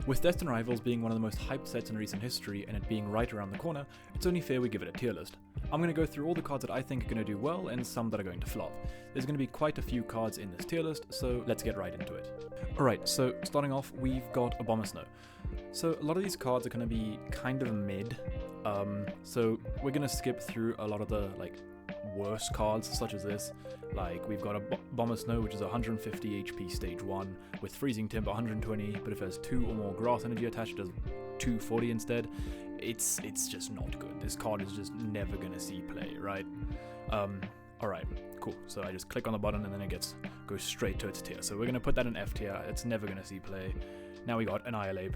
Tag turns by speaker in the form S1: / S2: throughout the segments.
S1: With Destined Rivals being one of the most hyped sets in recent history and it being right around the corner, it's only fair we give it a tier list. I'm going to go through all the cards that I think are going to do well and some that are going to flop. There's going to be quite a few cards in this tier list, so let's get right into it. Alright, so starting off, we've got Abomasnow. So a lot of these cards are going to be kind of mid, so we're going to skip through a lot of the worse cards such as this. Like we've got a Abomasnow, which is 150 HP stage 1 with Freezing Timber 120, but if it has 2 or more grass energy attached, it does 240 instead. It's just not good. This card is just never gonna see play, right? Alright, cool. So I just click on the button and then it goes straight to its tier. So we're gonna put that in F tier. It's never gonna see play. Now we got Annihilate.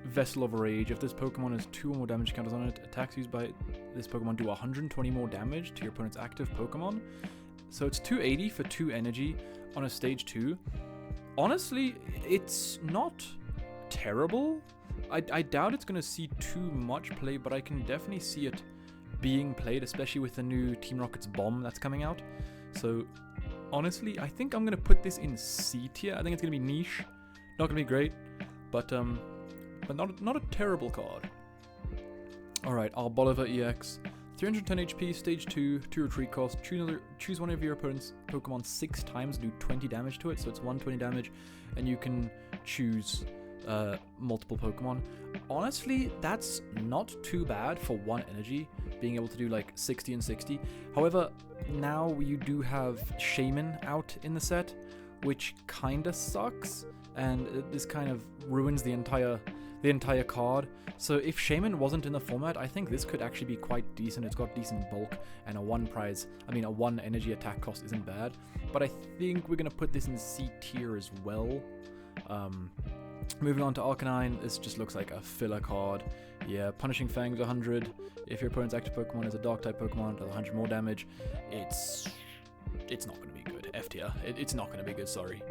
S1: Vessel of Rage. If this Pokemon has 2 or more damage counters on it, attacks used by this Pokemon do 120 more damage to your opponent's active Pokemon. So it's 280 for 2 energy on a stage 2. Honestly, it's not terrible. I doubt it's going to see too much play, but I can definitely see it being played, especially with the new Team Rocket's Bomb that's coming out. So honestly, I think I'm going to put this in C tier. I think it's going to be niche. Not going to be great, but not a terrible card. Alright, our Bolivar EX. 310 HP, stage 2, 2 retreat cost. Choose one of your opponent's Pokemon 6 times, do 20 damage to it, so it's 120 damage, and you can choose multiple Pokemon. Honestly, that's not too bad for 1 energy, being able to do like 60 and 60. However, now you do have Shaman out in the set, which kinda sucks, and this kind of ruins the entire card. So if Shaman wasn't in the format, I think this could actually be quite decent. It's got decent bulk and a 1 energy attack cost isn't bad. But I think we're going to put this in C tier as well. Moving on to Arcanine, this just looks like a filler card. Yeah, Punishing Fangs 100. If your opponent's active Pokemon is a dark type Pokemon, does 100 more damage. It's not going to be good. F tier. It's not going to be good, sorry.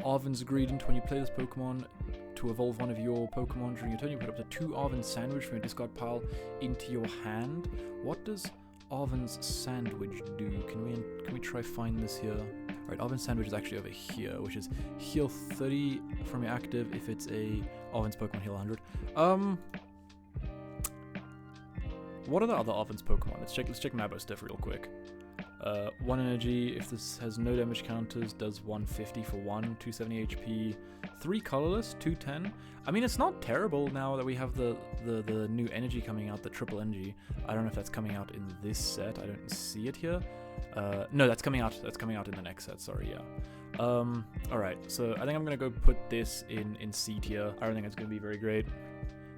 S1: Arven's Greedent. When you play this Pokemon, to evolve one of your Pokemon during your turn, you put up to 2 Arven Sandwich from your discard pile into your hand. What does Arven's Sandwich do? Can we try find this here? Alright, Arven's Sandwich is actually over here, which is heal 30 from your active if it's a Arven's Pokemon, heal 100. What are the other Arven's Pokemon? Let's check Mabostiff real quick. 1 energy, if this has no damage counters, does 150 for 1, 270 HP, 3 colorless, 210. I mean, it's not terrible now that we have the new energy coming out, the triple energy. I don't know if that's coming out in this set. I don't see it here. No, that's coming out in the next set, sorry, yeah. Alright, so I think I'm gonna go put this in C tier. I don't think it's gonna be very great.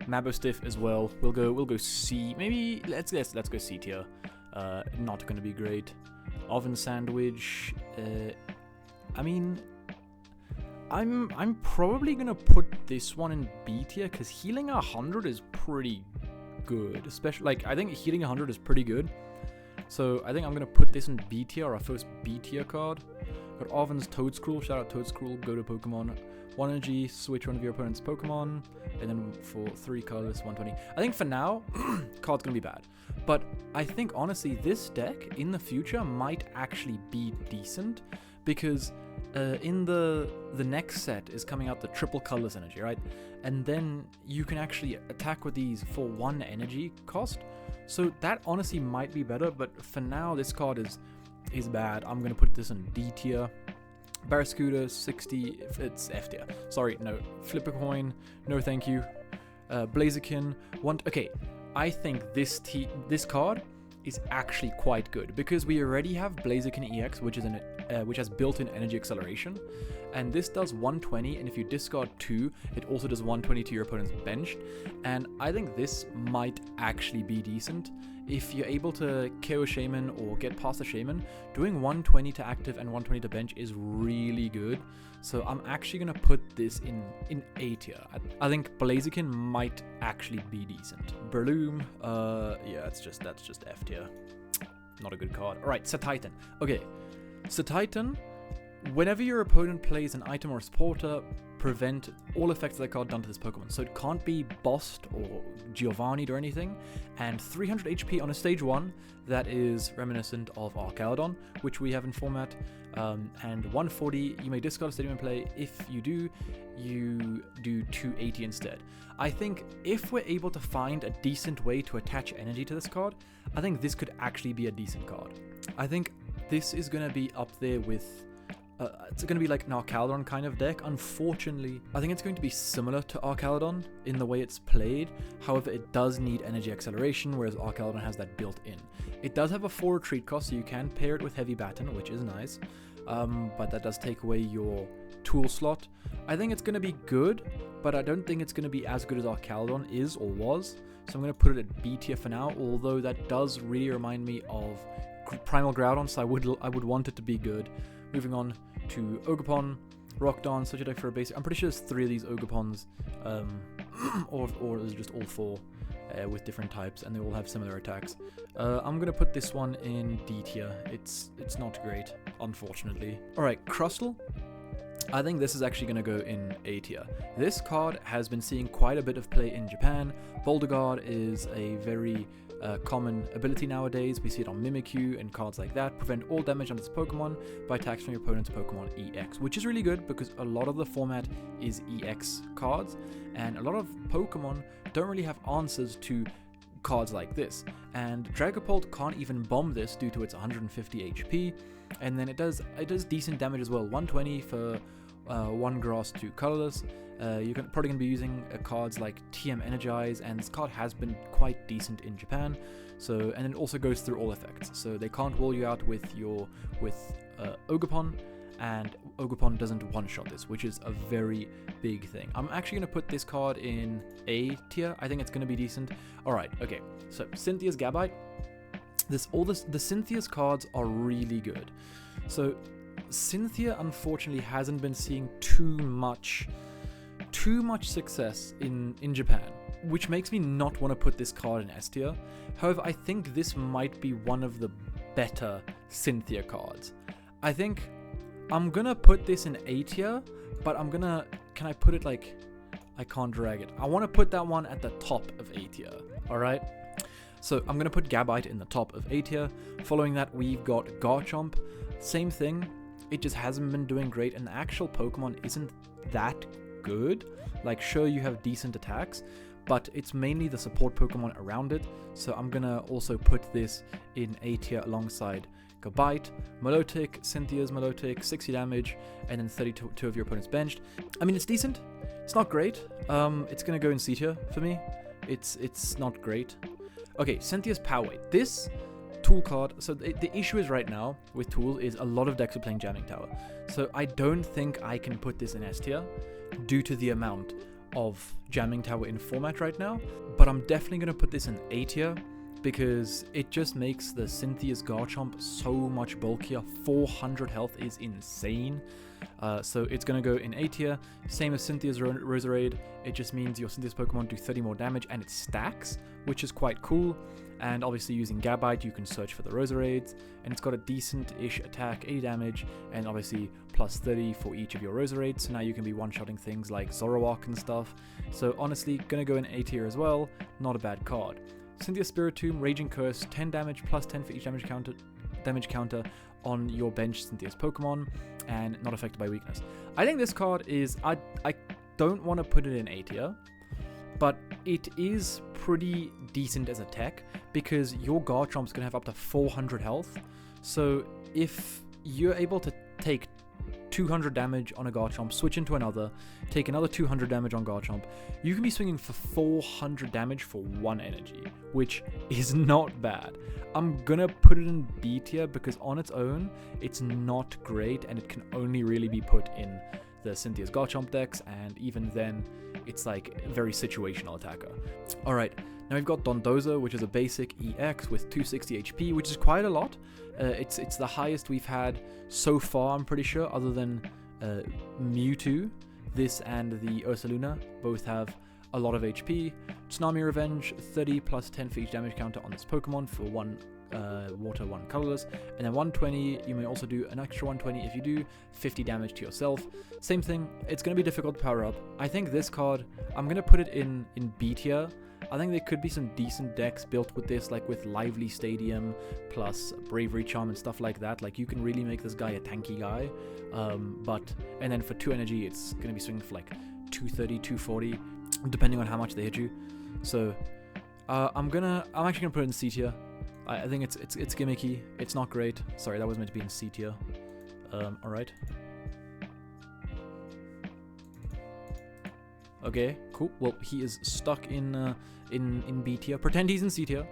S1: Mabostiff as well. We'll go C. Maybe let's go C tier. Not gonna be great. Oven Sandwich. I mean, I'm probably gonna put this one in B tier because healing 100 is pretty good. Especially I think healing 100 is pretty good. So I think I'm gonna put this in B tier, our first B tier card. Got Arven's Toedscruel. Shout out Toedscruel. Go to Pokemon. 1 energy, switch one of your opponent's Pokemon, and then for 3 colors, 120. I think for now, card's gonna be bad. But I think honestly, this deck in the future might actually be decent because in the next set is coming out the triple colors energy, right? And then you can actually attack with these for 1 energy cost. So that honestly might be better. But for now, this card is bad. I'm gonna put this in D tier. Barraskewda 60, if it's F tier. Sorry, no. Flip a coin, no thank you. Blaziken, okay. I think this card is actually quite good because we already have Blaziken EX, which has built-in energy acceleration, and this does 120. And if you discard 2, it also does 120 to your opponent's bench. And I think this might actually be decent. If you're able to KO Shaman or get past a Shaman, doing 120 to active and 120 to bench is really good. So I'm actually going to put this in A tier. I think Blaziken might actually be decent. Breloom, yeah, that's just F tier. Not a good card. Alright, Satitan. Okay, Satitan, whenever your opponent plays an item or a supporter, prevent all effects of that card done to this Pokemon. So it can't be bossed or Giovanni'd or anything. And 300 HP on a stage 1, that is reminiscent of Archaeodon, which we have in format. And 140, you may discard a stadium and play. If you do 280 instead. I think if we're able to find a decent way to attach energy to this card, I think this could actually be a decent card. I think this is going to be up there with... it's going to be like an Archaeodon kind of deck. Unfortunately, I think it's going to be similar to Archaeodon in the way it's played. However, it does need energy acceleration, whereas Archaeodon has that built in. It does have a 4 retreat cost, so you can pair it with Heavy Baton, which is nice. But that does take away your tool slot. I think it's going to be good, but I don't think it's going to be as good as Archaeodon is or was. So I'm going to put it at B tier for now, although that does really remind me of Primal Groudon, so I would want it to be good. Moving on to Ogerpon, Rock Dance, such a deck for a basic. I'm pretty sure there's 3 of these Ogerpons, or there's just all 4 with different types, and they all have similar attacks. I'm gonna put this one in D tier. It's not great, unfortunately. All right, Crustle. I think this is actually going to go in A tier. This card has been seeing quite a bit of play in Japan. Boulder Guard is a very common ability nowadays. We see it on Mimikyu and cards like that. Prevent all damage on this Pokemon by attacks from your opponent's Pokemon EX, which is really good because a lot of the format is EX cards, and a lot of Pokemon don't really have answers to cards like this. And Dragapult can't even bomb this due to its 150 HP, and then it does decent damage as well. 120 for 1 grass, 2 colorless. You're probably going to be using cards like TM Energize, and this card has been quite decent in Japan. So, and it also goes through all effects. So they can't wall you out with Ogerpon, and Ogerpon doesn't one-shot this, which is a very big thing. I'm actually going to put this card in A tier. I think it's going to be decent. All right, okay. So Cynthia's Gabite. The Cynthia's cards are really good. So Cynthia unfortunately hasn't been seeing too much success in Japan, which makes me not want to put this card in S tier. However, I think this might be one of the better Cynthia cards. I think I'm gonna put this in A tier, but can I put it like, I can't drag it. I want to put that one at the top of A tier. All right. So I'm gonna put Gabite in the top of A tier. Following that, we've got Garchomp. Same thing. It just hasn't been doing great, and the actual Pokemon isn't that good. Like, sure, you have decent attacks, but it's mainly the support Pokemon around it. So I'm gonna also put this in A tier alongside Gabite, Milotic, Cynthia's Milotic, 60 damage, and then 32 of your opponent's benched. I mean, it's decent. It's not great. It's gonna go in C tier for me. It's not great. Okay, Cynthia's Power Weight. This tool card, so the issue is right now with tools is a lot of decks are playing Jamming Tower. So I don't think I can put this in S tier due to the amount of Jamming Tower in format right now. But I'm definitely going to put this in A tier because it just makes the Cynthia's Garchomp so much bulkier. 400 health is insane. So it's going to go in A tier. Same as Cynthia's Roserade. It just means your Cynthia's Pokemon do 30 more damage and it stacks, which is quite cool. And obviously using Gabite, you can search for the Roserades, and it's got a decent-ish attack, 80 damage, and obviously plus 30 for each of your Roserades. So now you can be one-shotting things like Zoroark and stuff. So honestly, gonna go in A tier as well. Not a bad card. Cynthia Spiritomb, Raging Curse, 10 damage plus 10 for each damage counter on your bench Cynthia's Pokemon, and not affected by weakness. I think this card is, I don't want to put it in A tier, but it is pretty decent as a tech because your Garchomp's going to have up to 400 health. So if you're able to take 200 damage on a Garchomp, switch into another, take another 200 damage on Garchomp, you can be swinging for 400 damage for 1 energy, which is not bad. I'm gonna put it in B tier because on its own, it's not great and it can only really be put in the Cynthia's Garchomp decks, and even then, it's like a very situational attacker. Alright, now we've got Dondozo, which is a basic EX with 260 HP, which is quite a lot. It's the highest we've had so far, I'm pretty sure, other than Mewtwo. This and the Ursaluna both have a lot of HP. Tsunami Revenge, 30 plus 10 for each damage counter on this Pokemon for 1 water, 1 colorless, and then 120, you may also do an extra 120 if you do 50 damage to yourself. Same thing, it's going to be difficult to power up. I think this card, I'm going to put it in B tier. I think there could be some decent decks built with this, like with Lively Stadium plus Bravery Charm and stuff like that. Like, you can really make this guy a tanky guy. And then for 2 energy, it's going to be swinging for like 230, 240, depending on how much they hit you. So I'm actually gonna put it in C tier. I think it's gimmicky. It's not great. Sorry, that was meant to be in C tier. All right. Okay, cool. Well, he is stuck in B tier. Pretend he's in C tier.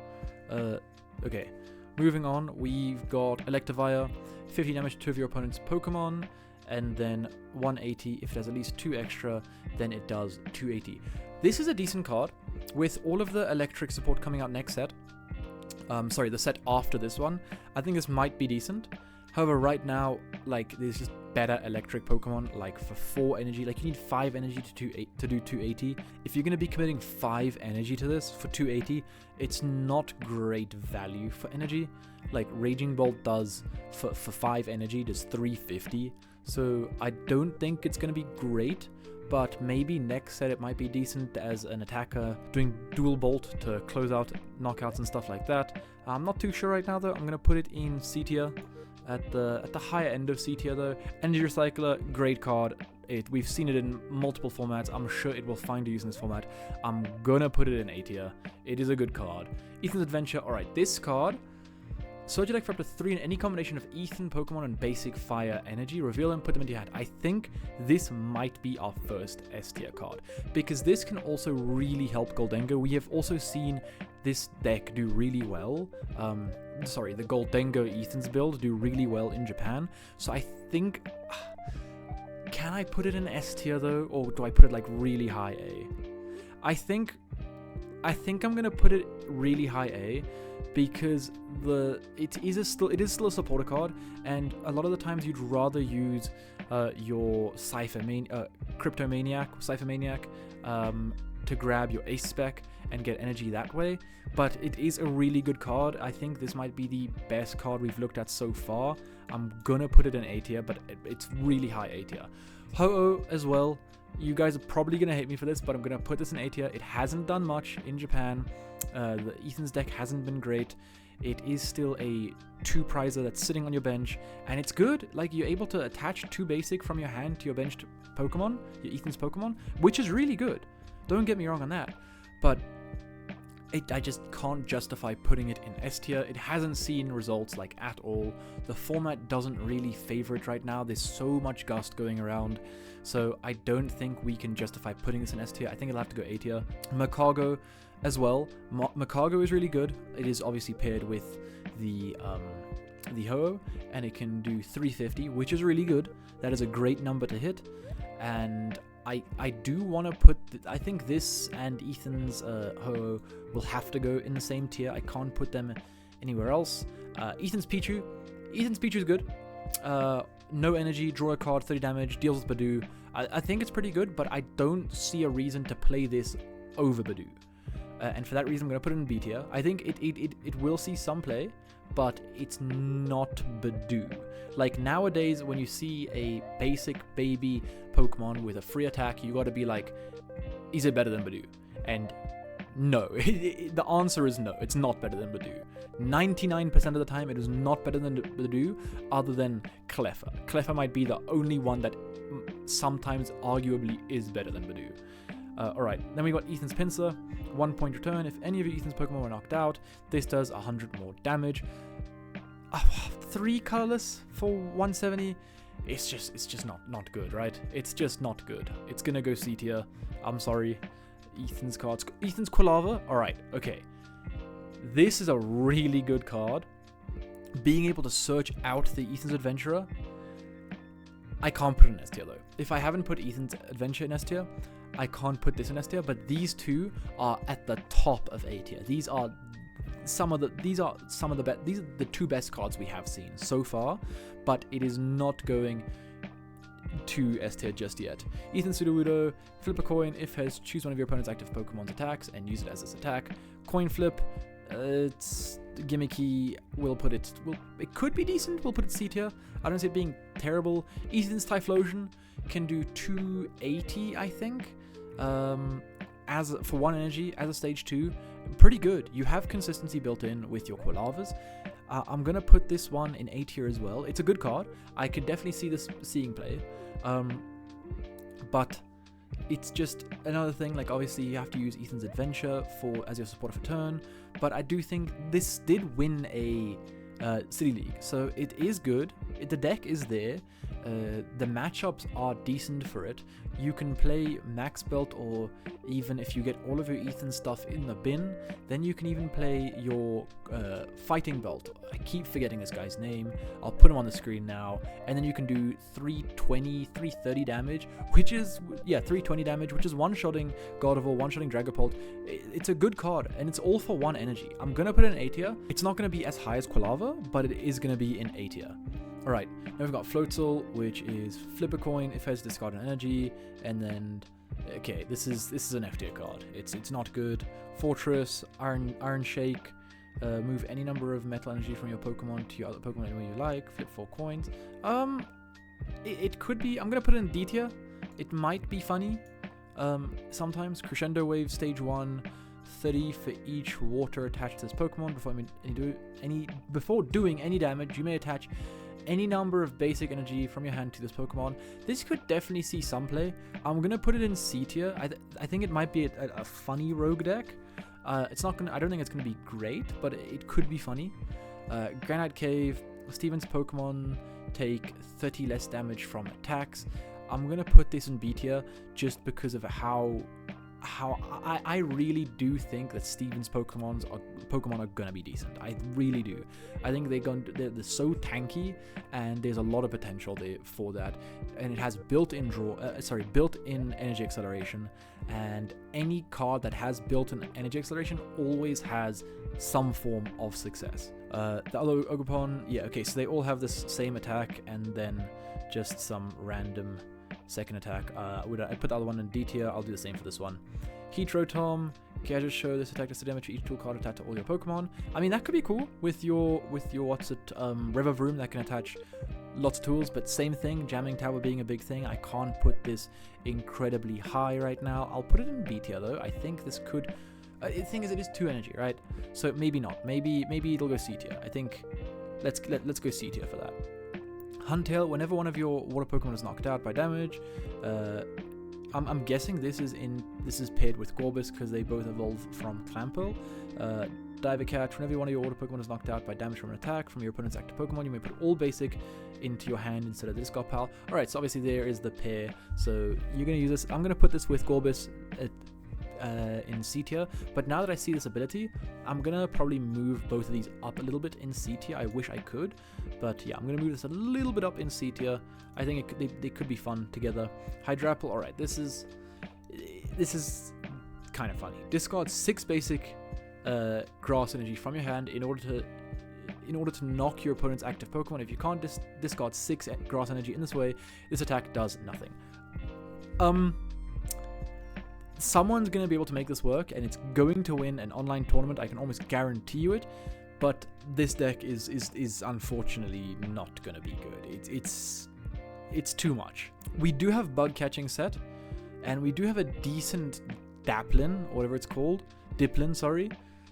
S1: Okay. Moving on, we've got Electivire, 50 damage to 2 of your opponent's Pokemon, and then 180. If there's at least 2 extra, then it does 280. This is a decent card. With all of the electric support coming out next set, sorry, the set after this one, I think this might be decent. However, right now, like, there's just better electric Pokemon, like for 4 energy. Like, you need 5 energy to do 280. If you're going to be committing 5 energy to this for 280, it's not great value for energy. Like, Raging Bolt does, for 5 energy, does 350. So I don't think it's going to be great. But maybe next set it might be decent as an attacker, doing dual bolt to close out knockouts and stuff like that. I'm not too sure right now though. I'm going to put it in C tier. At the higher end of C tier though. Energy Recycler, great card. We've seen it in multiple formats. I'm sure it will find use in this format. I'm gonna put it in A tier. It is a good card. Ethan's Adventure, alright, this card. Search your deck for up to 3 in any combination of Ethan, Pokemon, and basic fire energy. Reveal them, put them into your hand. I think this might be our first S tier card, because this can also really help Goldengo. We have also seen this deck do really well. The Goldengo Ethan's build do really well in Japan. So I think, can I put it in S tier though, or do I put it like really high A? I think I'm gonna put it really high A, because it is still a supporter card, and a lot of the times you'd rather use your Cryptomaniac, to grab your Ace spec and get energy that way. But it is a really good card. I think this might be the best card we've looked at so far. I'm gonna put it in A tier, but it's really high A tier. Ho-Oh as well. You guys are probably gonna hate me for this, but I'm gonna put this in A tier. It hasn't done much in Japan. The Ethan's deck hasn't been great. It is still a 2-prizer that's sitting on your bench, and it's good. Like, you're able to attach 2 basic from your hand to your benched Pokemon, your Ethan's Pokemon, which is really good. Don't get me wrong on that, but I just can't justify putting it in S tier. It hasn't seen results like at all. The format doesn't really favor it right now. There's so much Gust going around, so I don't think we can justify putting this in S tier. I think it'll have to go A tier. Macargo as well. Macargo is really good. It is obviously paired with the Ho-Oh, and it can do 350, which is really good. That is a great number to hit, and I do want to put, I think this and Ethan's Ho-Oh will have to go in the same tier. I can't put them anywhere else. Ethan's Pichu is good. No energy, draw a card, 30 damage, deals with Badoo. I think it's pretty good, but I don't see a reason to play this over Badoo. And for that reason, I'm going to put it in B tier. I think it will see some play, but it's not Badoo. Like, nowadays, when you see a basic baby Pokemon with a free attack, you got to be like, is it better than Badoo? And no, the answer is no, it's not better than Badoo. 99% of the time, it is not better than Badoo, other than Cleffa. Cleffa might be the only one that sometimes arguably is better than Badoo. Alright, then we got Ethan's Pinsir, 1 point return. If any of your Ethan's Pokemon were knocked out, this does 100 more damage. 3 colorless for 170. It's just not good, right? It's just not good. It's gonna go C tier. I'm sorry. Ethan's cards. Ethan's Quilava. Alright, okay. This is a really good card. Being able to search out the Ethan's Adventurer. I can't put it in S tier though. If I haven't put Ethan's Adventure in S tier, I can't put this in S tier, but these two are at the top of A tier. These are the 2 best cards we have seen so far, but it is not going to S tier just yet. Ethan Sudowoodo, flip a coin. If has, choose one of your opponent's active Pokemon's attacks and use it as this attack. Coin flip. It's gimmicky. It could be decent. We'll put it C tier. I don't see it being terrible. Ethan's Typhlosion can do 280, I think. For 1 energy as a stage 2, pretty good. You have consistency built in with your Quillavas. I'm gonna put this one in A tier as well. It's a good card. I could definitely see this seeing play. But it's just another thing, like obviously you have to use Ethan's Adventure as your support for turn, but I do think this did win a City League, so it is good. The deck is there. The matchups are decent for it. You can play Max Belt, or even if you get all of your Ethan stuff in the bin, then you can even play your Fighting Belt. I keep forgetting this guy's name. I'll put him on the screen now. And then you can do 320, 330 damage, which is, 320 damage, which is one-shotting Gardevoir, one-shotting Dragapult. It's a good card, and it's all for 1 energy. I'm going to put it in A tier. It's not going to be as high as Quilava, but it is going to be in A tier. Alright, now we've got Floatzel, which is flip a coin, if it has discard an energy, and then, okay, this is an F tier card. It's not good. Fortress, Iron Shake, move any number of metal energy from your Pokemon to your other Pokemon anywhere you like, flip 4 coins. It could be, I'm gonna put it in D tier. It might be funny. Sometimes Crescendo Wave stage 1, 30 for each water attached to this Pokemon. Before doing any damage, you may attach any number of basic energy from your hand to this Pokemon. This could definitely see some play. I'm gonna put it in C tier. I think it might be a funny rogue deck. It's not gonna. I don't think it's gonna be great, but it could be funny. Granite Cave. Steven's Pokemon take 30 less damage from attacks. I'm gonna put this in B tier just because of how I really do think that Steven's Pokemon are gonna be decent. I really do. I think they're so tanky, and there's a lot of potential there for that. And it has built-in energy acceleration, and any card that has built-in energy acceleration always has some form of success. The other Ogerpon, okay, so they all have this same attack, and then just some random second attack. I put the other one in D tier. I'll do the same for this one. Heatrotom. Okay, I just show this attack does damage to each tool card attached to all your Pokemon. I mean, that could be cool with your River Vroom that can attach lots of tools, but same thing, Jamming Tower being a big thing. I can't put this incredibly high right now. I'll put it in B tier though. I think this could. The thing is, it is 2 energy, right? So maybe not. Maybe it'll go C tier. I think let's go C tier for that. Huntail, whenever one of your water Pokemon is knocked out by damage, I'm guessing this is paired with Gorbis because they both evolve from Clampo. Diver Catch, whenever one of your water Pokemon is knocked out by damage from an attack from your opponent's active Pokemon, you may put all basic into your hand instead of the discard pile. Alright, so obviously there is the pair, so you're going to use this. I'm going to put this with Gorbis in C tier, but now that I see this ability, I'm gonna probably move both of these up a little bit in C tier. I wish I could, but yeah, I'm gonna move this a little bit up in C tier. I think they could be fun together. Hydrapple, alright, this is kind of funny. Discard 6 basic grass energy from your hand in order to knock your opponent's active Pokemon. If you can't discard 6 grass energy in this way, this attack does nothing. Someone's going to be able to make this work, and it's going to win an online tournament. I can almost guarantee you it. But this deck is unfortunately not going to be good. It's too much. We do have Bug Catching set, and we do have a decent Daplin, or whatever it's called. Diplin, sorry.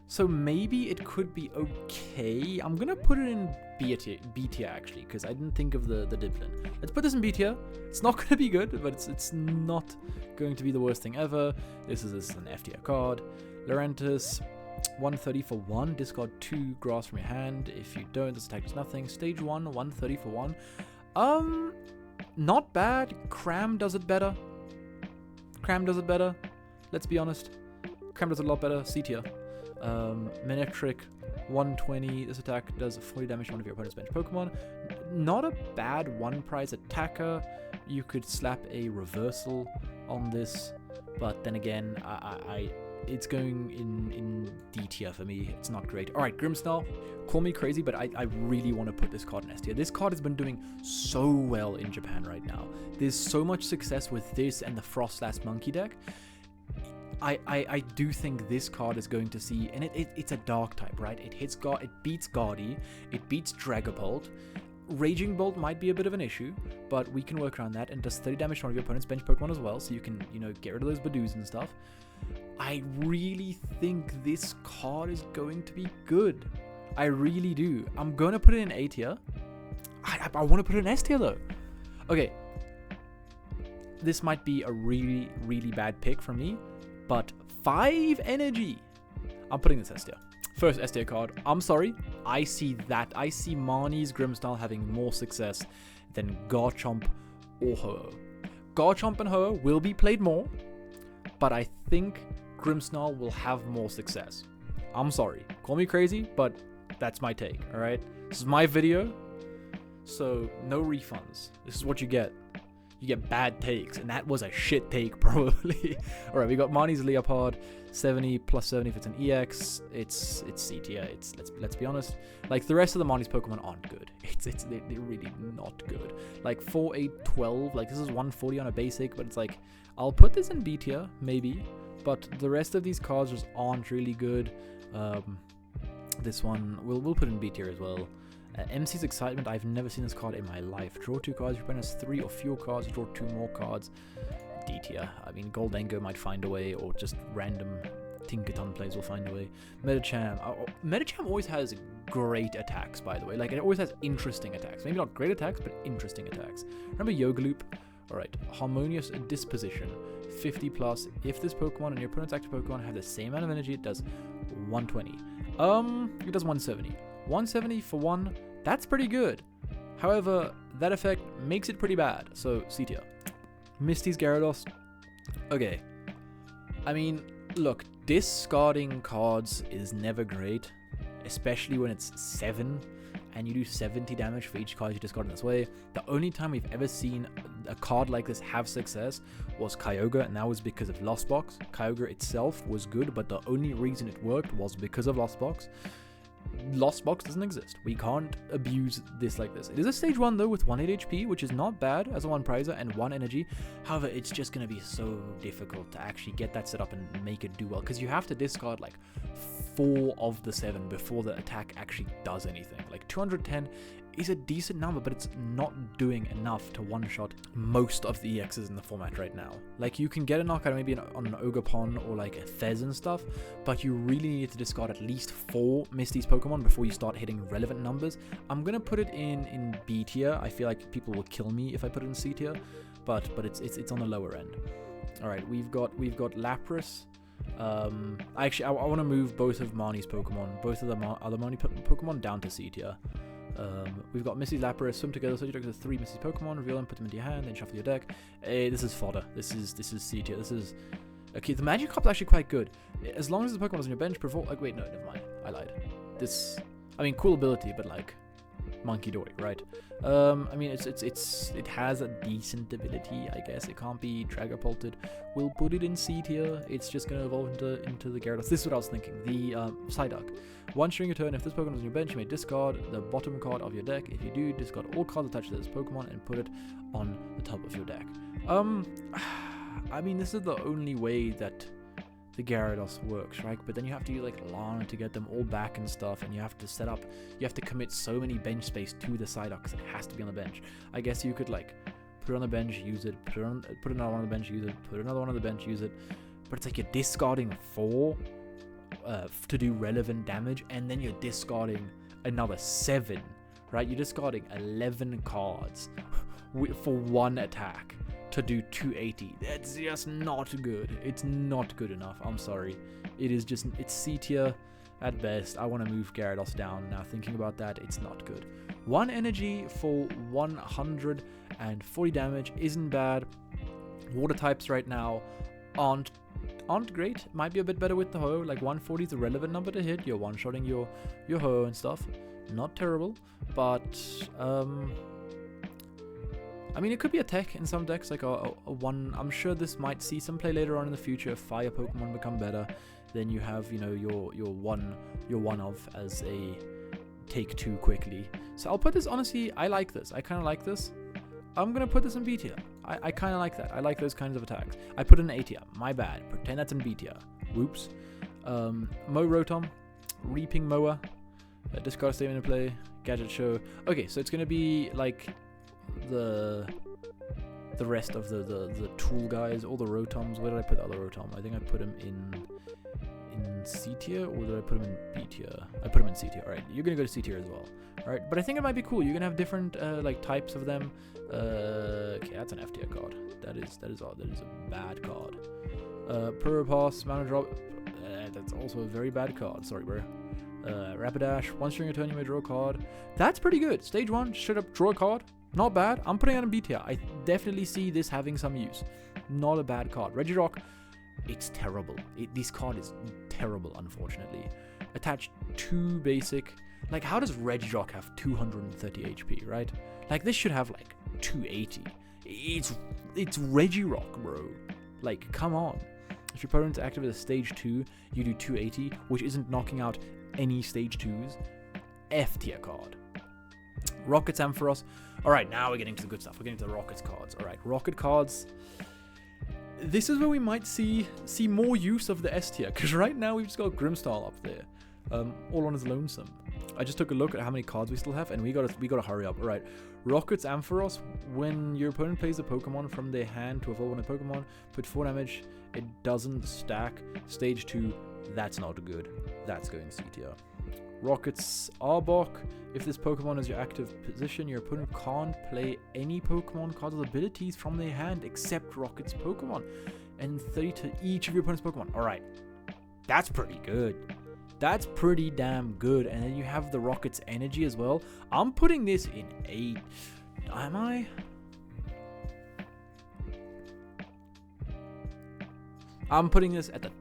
S1: So maybe it could be okay. I'm going to put it in B tier actually, because I didn't think of the Diplin. Let's put this in B tier. It's not going to be good, but it's not going to be the worst thing ever. This is an F tier card. Lurantis, 130 for 1. Discard 2 grass from your hand. If you don't, this attack does nothing. Stage 1, 130 for 1. Not bad. Cram does it better. Let's be honest. Cram does it a lot better. C tier. Manectric, 120. This attack does 40 damage to one of your opponent's bench Pokemon. Not a bad one-prize attacker. You could slap a reversal on this, but then again, it's going in D tier for me. It's not great. Alright, Grimmsnarl. Call me crazy, but I really want to put this card in S tier. This card has been doing so well in Japan right now. There's so much success with this and the Frostlass Monkey deck. I do think this card is going to see, and it's a dark type, right? It beats Guardy, it beats Dragapult. Raging Bolt might be a bit of an issue, but we can work around that, and does 30 damage to one of your opponent's bench Pokemon as well, so you can, get rid of those Badoos and stuff. I really think this card is going to be good. I really do. I'm going to put it in A tier. I want to put it in S tier though. Okay. This might be a really, really bad pick from me, but 5 energy. I'm putting this S tier. First S tier card. I'm sorry. I see Marnie's Grimmsnarl having more success than Garchomp or Ho-Oh. Garchomp and Ho-Oh will be played more, but I think Grimmsnarl will have more success. I'm sorry. Call me crazy, but that's my take, alright? This is my video, so no refunds. This is what you get. You get bad takes, and that was a shit take, probably. Alright, we got Marnie's Leopard, 70 plus 70 if it's an EX. It's C tier. Let's be honest. Like, the rest of the Marnie's Pokemon aren't good. They're really not good. Like 4, 8, 12. Like, this is 140 on a basic, but it's like, I'll put this in B tier, maybe. But the rest of these cards just aren't really good. This one, we'll put in B tier as well. MC's Excitement, I've never seen this card in my life. Draw 2 cards, your opponent has 3 or fewer cards, draw 2 more cards. D tier. I mean, Goldengo might find a way, or just random Tinkaton plays will find a way. Medicham. Medicham always has great attacks, by the way. Like, it always has interesting attacks. Maybe not great attacks, but interesting attacks. Remember Yogaloop? Alright, Harmonious Disposition. 50 plus. If this Pokemon and your opponent's active Pokemon have the same amount of energy, it does 120. It does 170. 170 for 1, that's pretty good. However, that effect makes it pretty bad, so C tier. Misty's Gyarados. Okay. I mean, look, discarding cards is never great, especially when it's 7, and you do 70 damage for each card you discard in this way. The only time we've ever seen a card like this have success was Kyogre, and that was because of Lost Box. Kyogre itself was good, but the only reason it worked was because of Lost Box. Lost Box doesn't exist. We can't abuse this like this. It is a stage 1 though with 1 HP, which is not bad as a 1 prizer and 1 energy. However, it's just going to be so difficult to actually get that set up and make it do well, because you have to discard like 4 of the 7 before the attack actually does anything. Like 210 is a decent number, but it's not doing enough to one-shot most of the EXs in the format right now. Like, you can get a knockout maybe on an Ogerpon or like a Fez and stuff, but you really need to discard at least 4 Misty's Pokemon before you start hitting relevant numbers. I'm gonna put it in B tier. I feel like people will kill me if I put it in C tier, but it's on the lower end. All right, we've got Lapras. I want to move both of Marnie's Pokemon, both of the other Marnie Pokemon down to C tier. We've got Missy's Lapras, swim together, so you take 3 Missy's Pokemon, reveal them, put them into your hand, then shuffle your deck. This is fodder. This is C tier. This is okay. The Magikarp's actually quite good, as long as the Pokemon is on your bench. Like, wait, no, never mind. I lied. I mean, cool ability, but like, Monkey Dory, right? I mean, it has a decent ability, I guess. It can't be Dragapulted. We'll put it in C tier. It's just gonna evolve into the Gyarados. This is what I was thinking. The Psyduck. Once during your turn, if this Pokemon is on your bench, you may discard the bottom card of your deck. If you do, discard all cards attached to this Pokemon and put it on the top of your deck. I mean, this is the only way that the Gyarados works, right? But then you have to use like Lana to get them all back and stuff, and you have to commit so many bench space to the Psyduck because it has to be on the bench. I guess you could like put it on the bench, use it, put another one on the bench, use it, put another one on the bench, use it. But it's like you're discarding 4 to do relevant damage, and then you're discarding another 7, right? You're discarding 11 cards for 1 attack to do 280. That's just not good. It's not good enough. I'm sorry. It's C tier at best. I want to move Gyarados down now. Thinking about that, it's not good. 1 energy for 140 damage isn't bad. Water types right now aren't great. Might be a bit better with the Ho. Like 140 is a relevant number to hit. You're one-shotting your Ho and stuff. Not terrible, but I mean, it could be a tech in some decks, like a 1. I'm sure this might see some play later on in the future if fire Pokemon become better. Then you have, your one of as a take 2 quickly. So I'll put this, honestly, I like this. I kind of like this. I'm going to put this in B tier. I kind of like that. I like those kinds of attacks. I put in A tier. My bad. Pretend that's in B tier. Whoops. Mow Rotom. Reaping Mower. Discard statement in play. Gadget Show. Okay, so it's going to be like the rest of the tool guys, all the Rotoms. Where did I put the other Rotom? I think I put him in C tier, or did I put him in B tier? I put him in C tier. Alright, you're gonna go to C tier as well. Alright, but I think it might be cool. You're gonna have different like types of them. Okay, that's an F tier card. That is a bad card. Probopass, Mana Drop. That's also a very bad card. Sorry, bro. Rapidash. Once during your turn, you may draw a card. That's pretty good. Stage 1, straight up draw a card. Not bad. I'm putting it in B tier. I definitely see this having some use. Not a bad card. Regirock, it's terrible. This card is terrible, unfortunately. Attached 2 basic. Like, how does Regirock have 230 HP, right? Like, this should have, like, 280. It's Regirock, bro. Like, come on. If your opponent's active at a stage 2, you do 280, which isn't knocking out any stage 2s. F tier card. Rockets Ampharos. Alright, now we're getting to the good stuff. We're getting to the Rockets cards. Alright, Rocket cards. This is where we might see more use of the S tier, because right now we've just got Grimstyle up there, all on his lonesome. I just took a look at how many cards we still have, and we gotta hurry up. Alright, Rockets Ampharos. When your opponent plays a Pokemon from their hand to evolve on a Pokemon, put 4 damage. It doesn't stack. Stage 2, that's not good. That's going C tier. Rockets Arbok. If this Pokemon is your active position, your opponent can't play any Pokemon cards with abilities from their hand except Rockets Pokemon. And 30 to each of your opponent's Pokemon. Alright. That's pretty good. That's pretty damn good. And then you have the Rockets Energy as well. I'm putting this in 8. Am I? I'm putting this in A tier.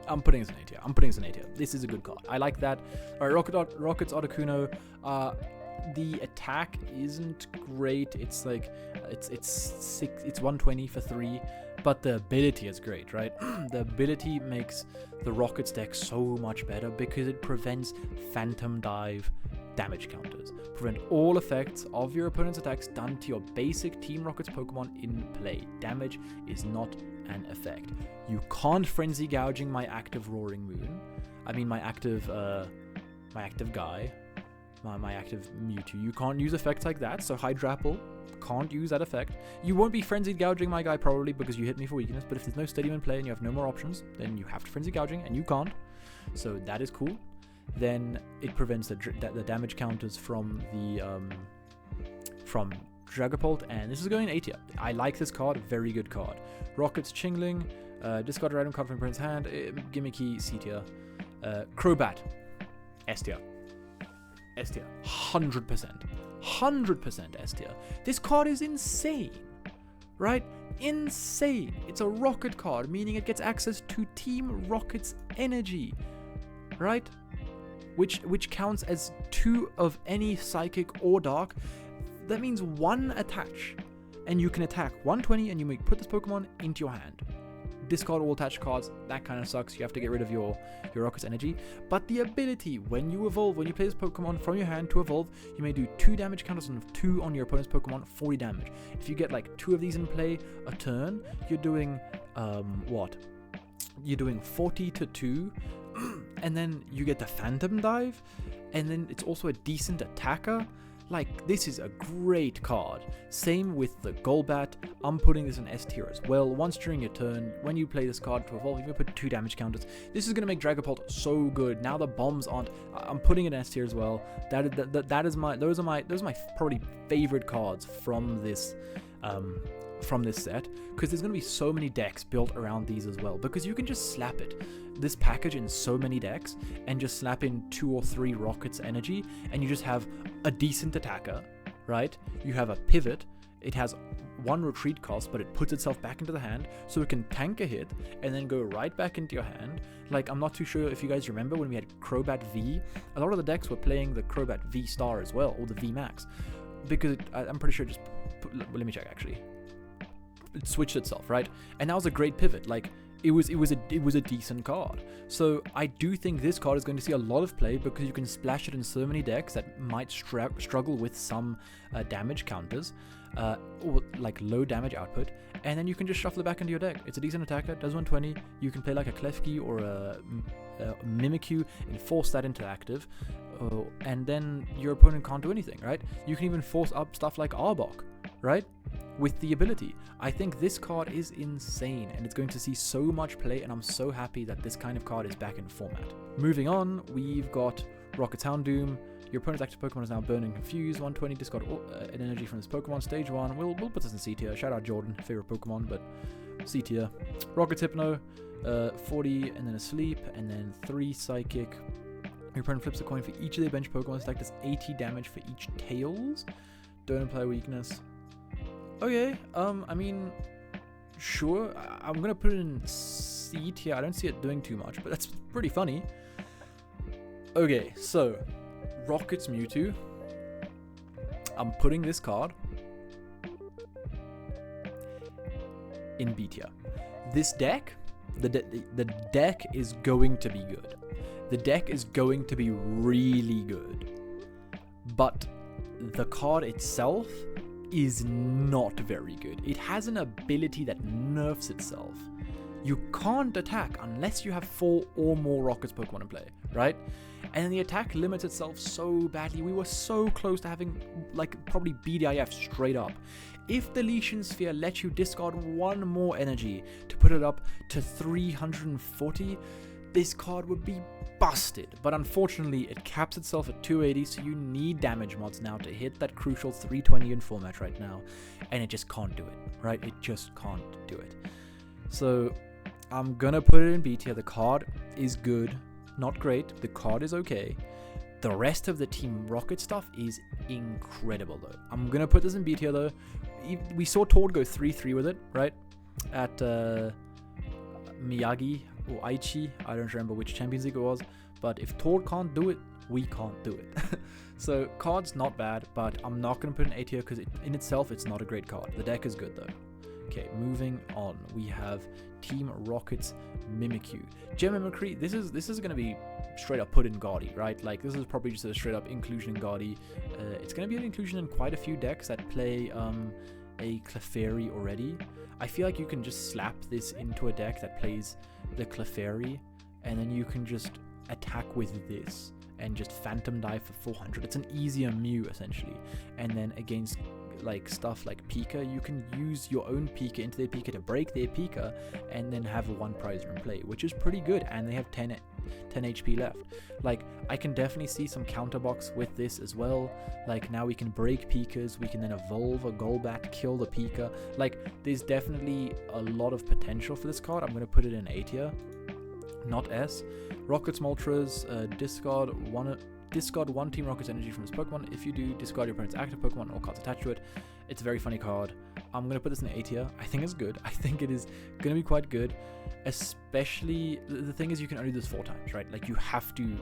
S1: I'm putting this in A tier. This is a good card. I like that. Alright, Rockets Articuno. The attack isn't great. It's like it's 120 for 3, but the ability is great, right? The ability makes the Rockets deck so much better because it prevents Phantom Dive damage counters. Prevent all effects of your opponent's attacks done to your basic Team Rockets Pokemon in play. Damage is not an effect. You can't Frenzy Gouging my active Roaring Moon. I mean my active guy. My active Mewtwo. You can't use effects like that, so Hydrapple can't use that effect. You won't be Frenzy Gouging my guy probably because you hit me for weakness, but if there's no Stadium in play and you have no more options, then you have to Frenzy Gouging, and you can't. So that is cool. Then it prevents the damage counters from the from Dragapult, and this is going in A tier. I like this card, very good card. Rockets Chingling, discard a random card from your opponent's hand, gimmicky C tier. Crobat, S tier. S tier, 100%. 100% S tier. This card is insane, right? Insane. It's a Rocket card, meaning it gets access to Team Rocket's energy, right? Which counts as 2 of any Psychic or Dark. That means 1 attach, and you can attack 120, and you may put this Pokemon into your hand. Discard all attached cards. That kind of sucks. You have to get rid of your Rocket's energy. But the ability, when you evolve, when you play this Pokemon from your hand to evolve, you may do 2 damage counters and 2 on your opponent's Pokemon, 40 damage. If you get like 2 of these in play a turn, you're doing what? You're doing 40 to 2, and then you get the Phantom Dive, and then it's also a decent attacker. Like, this is a great card. Same with the Golbat. I'm putting this in S tier as well. Once during your turn, when you play this card to evolve, you can put 2 damage counters. This is going to make Dragapult so good. Now the bombs aren't... I'm putting it in S tier as well. Those are my probably favorite cards from this set, because there's going to be so many decks built around these as well, because you can just slap this package in so many decks and just slap in 2 or 3 Rockets energy, and you just have a decent attacker, right? You have a pivot. It has 1 retreat cost, but it puts itself back into the hand, so it can tank a hit and then go right back into your hand. Like, I'm not too sure if you guys remember when we had Crobat V. A lot of the decks were playing the Crobat V Star as well, or the V Max, because I'm pretty sure let me check actually. It switched itself, right? And that was a great pivot. Like, it was a decent card. So I do think this card is going to see a lot of play because you can splash it in so many decks that might struggle with some damage counters, or like low damage output, and then you can just shuffle it back into your deck. It's a decent attacker, does 120. You can play like a Klefki or a Mimikyu and force that into active, and then your opponent can't do anything, right? You can even force up stuff like Arbok, right? With the ability. I think this card is insane and it's going to see so much play, and I'm so happy that this kind of card is back in format. Moving on, we've got Rocket's Houndoom. Your opponent's active Pokemon is now Burning Confused. 120, discard an energy from this Pokemon. Stage 1. We'll put this in C tier. Shout out Jordan, favorite Pokemon, but C tier. Rocket's Hypno, 40, and then a Sleep, and then 3 Psychic. Your opponent flips a coin for each of their bench Pokemon. Stack does 80 damage for each Tails. Don't apply weakness. Okay, I mean, sure. I'm gonna put it in C tier. I don't see it doing too much, but that's pretty funny. Okay, so Rocket's Mewtwo. I'm putting this card in B tier. This deck, the deck is going to be good. The deck is going to be really good, but the card itself is not very good. It has an ability that nerfs itself. You can't attack unless you have 4 or more Rockets Pokemon in play, right? And the attack limits itself so badly. We were so close to having, like, probably BDIF straight up. If the Lesion Sphere lets you discard 1 more energy to put it up to 340, this card would be busted. But unfortunately, it caps itself at 280, so you need damage mods now to hit that crucial 320 in format right now. And it just can't do it, right? It just can't do it. So I'm gonna put it in B tier. The card is good, not great. The card is okay. The rest of the Team Rocket stuff is incredible, though. I'm gonna put this in B tier, though. We saw Tord go 3-3 with it, right? At Miyagi or Aichi. I don't remember which Champions League it was. But if Tord can't do it, we can't do it. So card's not bad, but I'm not gonna put it in A tier because in itself it's not a great card. The deck is good though. Okay, moving on. We have Team Rocket's Mimikyu. Gem Mimicry, this is going to be straight up put in Guardi, right? Like, this is probably just a straight up inclusion in Guardi. It's going to be an inclusion in quite a few decks that play a Clefairy already. I feel like you can just slap this into a deck that plays the Clefairy, and then you can just attack with this and just Phantom Dive for 400. It's an easier Mew, essentially. And then against like stuff like Pika, you can use your own Pika into their Pika to break their Pika and then have 1 Prizer in play, which is pretty good, and they have 10 HP left. Like, I can definitely see some counterbox with this as well. Like, now we can break Pikas, we can then evolve a Golbat, kill the Pika. Like, there's definitely a lot of potential for this card. I'm going to put it in A tier, not S. Rockets Moltres, discard 1 Team Rocket's energy from this Pokemon. If you do, discard your opponent's active Pokemon and all cards attached to it. It's a very funny card. I'm going to put this in A tier. I think it's good. I think it is going to be quite good. Especially, the thing is you can only do this 4 times, right? Like, you have to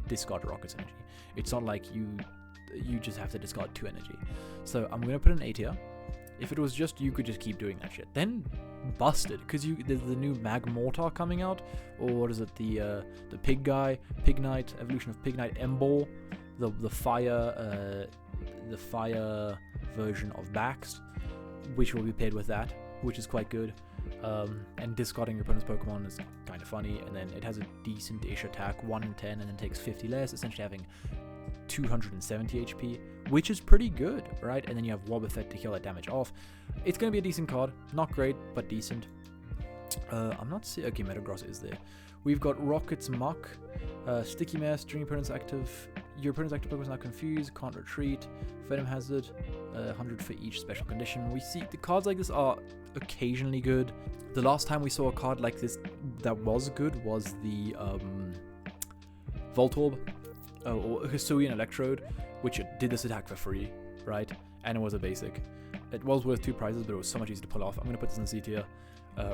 S1: discard Rocket's energy. It's not like you just have to discard 2 energy. So I'm going to put it in A tier. If it was just, you could just keep doing that shit. Then busted, because there's the new Magmortar coming out, or what is it, the pig guy, Pig Knight, evolution of Pig Knight, Embol, the fire version of Bax, which will be paired with that, which is quite good. And discarding your opponent's Pokemon is kind of funny, and then it has a decent-ish attack, 1 in 10, and then takes 50 less, essentially having 270 HP, which is pretty good, right? And then you have Wobbuffet to kill that damage off. It's going to be a decent card. Not great, but decent. I'm not seeing... Okay, Metagross is there. We've got Rocket's Muck, Sticky Mess, during your opponent's active... Your opponent's active Pokemon is now confused, can't retreat, Venom Hazard, 100 for each special condition. We see the cards like this are occasionally good. The last time we saw a card like this that was good was the Voltorb, or Hisuian Electrode, which did this attack for free, right? And it was a basic. It was worth 2 prizes, but it was so much easier to pull off. I'm going to put this in C tier.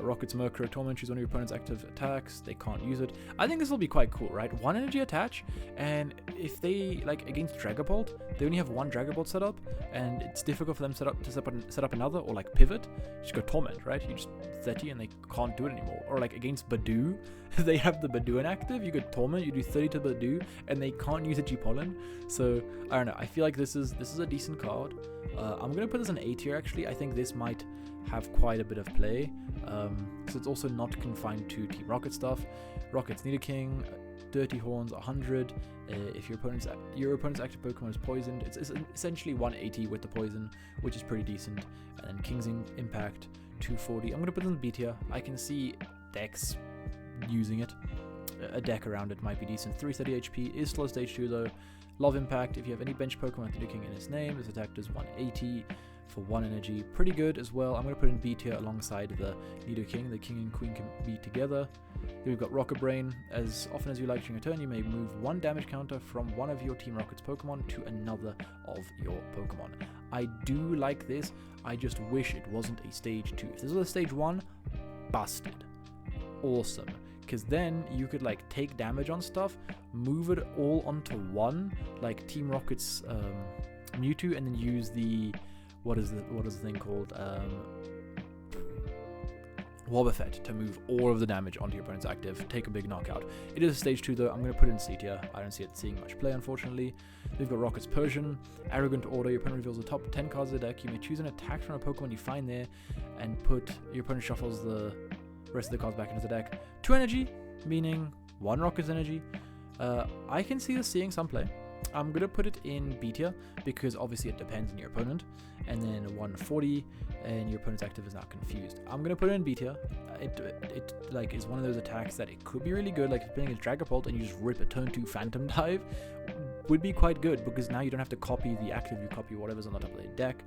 S1: Rocket's Mercury Torment, choose one of your opponent's active attacks. They can't use it. I think this will be quite cool, right? 1 energy attach, and if they, like, against Dragapult, they only have 1 Dragapult set up, and it's difficult for them to set up another, or like pivot. You just go Torment, right? You just 30 and they can't do it anymore. Or like against Badoo, they have the Badoo inactive, you go Torment, you do 30 to Badoo, and they can't use a G-Pollen. So, I don't know, I feel like this is a decent card. I'm going to put this in A tier, actually. I think this might have quite a bit of play, because it's also not confined to Team Rocket stuff. Rocket's Nidoking, Dirty Horns 100. If your opponent's active Pokemon is poisoned, it's essentially 180 with the poison, which is pretty decent. And then King's Impact 240. I'm going to put it in the B tier. I can see decks using it. A deck around it might be decent. 330 HP is still a stage 2 though. Love Impact, if you have any bench Pokemon with Nidoking in its name, this attack does 180 for 1 energy. Pretty good as well. I'm going to put in B tier alongside the Nidoking. The King and Queen can be together. Then we've got Rocket Brain. As often as you like during a turn, you may move 1 damage counter from one of your Team Rocket's Pokemon to another of your Pokemon. I do like this. I just wish it wasn't a stage 2. If this was a stage 1, busted. Awesome. Because then you could like take damage on stuff, move it all onto 1, like Team Rocket's Mewtwo, and then use the what is the thing called, Wobbuffet, to move all of the damage onto your opponent's active, take a big knockout. It is a stage 2 though. I'm going to put it in C tier. I don't see it seeing much play, unfortunately. We've got Rocket's Persian, Arrogant Order. Your opponent reveals the top 10 cards of the deck. You may choose an attack from a Pokemon you find there, and your opponent shuffles the rest of the cards back into the deck. 2 energy, meaning 1 Rocket's energy. I can see this seeing some play. I'm going to put it in B tier, because obviously it depends on your opponent. And then 140, and your opponent's active is now confused. I'm going to put it in B tier. It like is one of those attacks that it could be really good, like if you're playing against Dragapult and you just rip a turn 2 Phantom Dive, would be quite good, because now you don't have to copy the active, you copy whatever's on the top of the deck.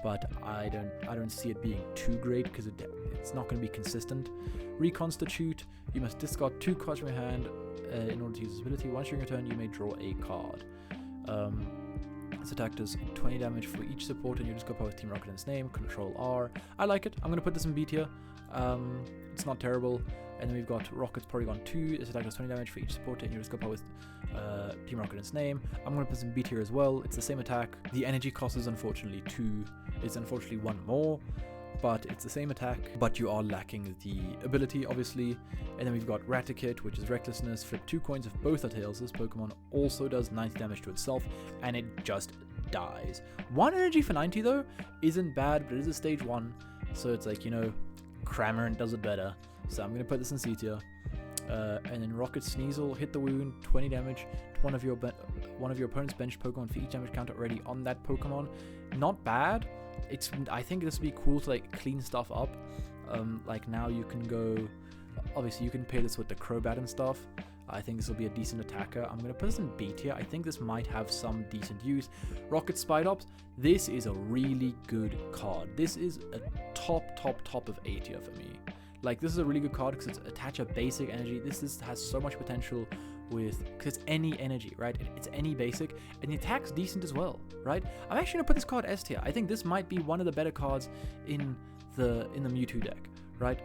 S1: But I don't see it being too great, because it's not going to be consistent. Reconstitute, you must discard 2 cards from your hand in order to use this ability. Once during your turn, you may draw a card. This attack does 20 damage for each support, and you just go with Team Rocket in its name. Control R. I like it. I'm going to put this in B tier. It's not terrible. And then we've got Rocket's Porygon 2. This attack does 20 damage for each supporter, and you just go with Team Rocket in its name. I'm going to put this in B tier as well. It's the same attack. The energy cost is unfortunately 2. It's unfortunately 1 more, but it's the same attack, but you are lacking the ability, obviously. And then we've got Raticate, which is Recklessness. Flip 2 coins if both are tails. This Pokemon also does 90 damage to itself, and it just dies. 1 energy for 90 though isn't bad, but it is a stage 1, so it's like, you know, Cramorant does it better. So I'm going to put this in C tier. And then Rocket Sneasel, hit the wound, 20 damage to one of your opponent's bench Pokemon for each damage counter already on that Pokemon. Not bad. I think this would be cool to like clean stuff up. Like now you can go, obviously you can pair this with the Crobat and stuff. I think this will be a decent attacker. I'm going to put this in B tier. I think this might have some decent use. Rocket Spidops, this is a really good card. This is a top of A tier for me. Like, this is a really good card because it's attach a basic energy. This has so much potential because it's any energy, right? It's any basic, and the attack's decent as well, right? I'm actually going to put this card S tier. I think this might be one of the better cards in the Mewtwo deck, right?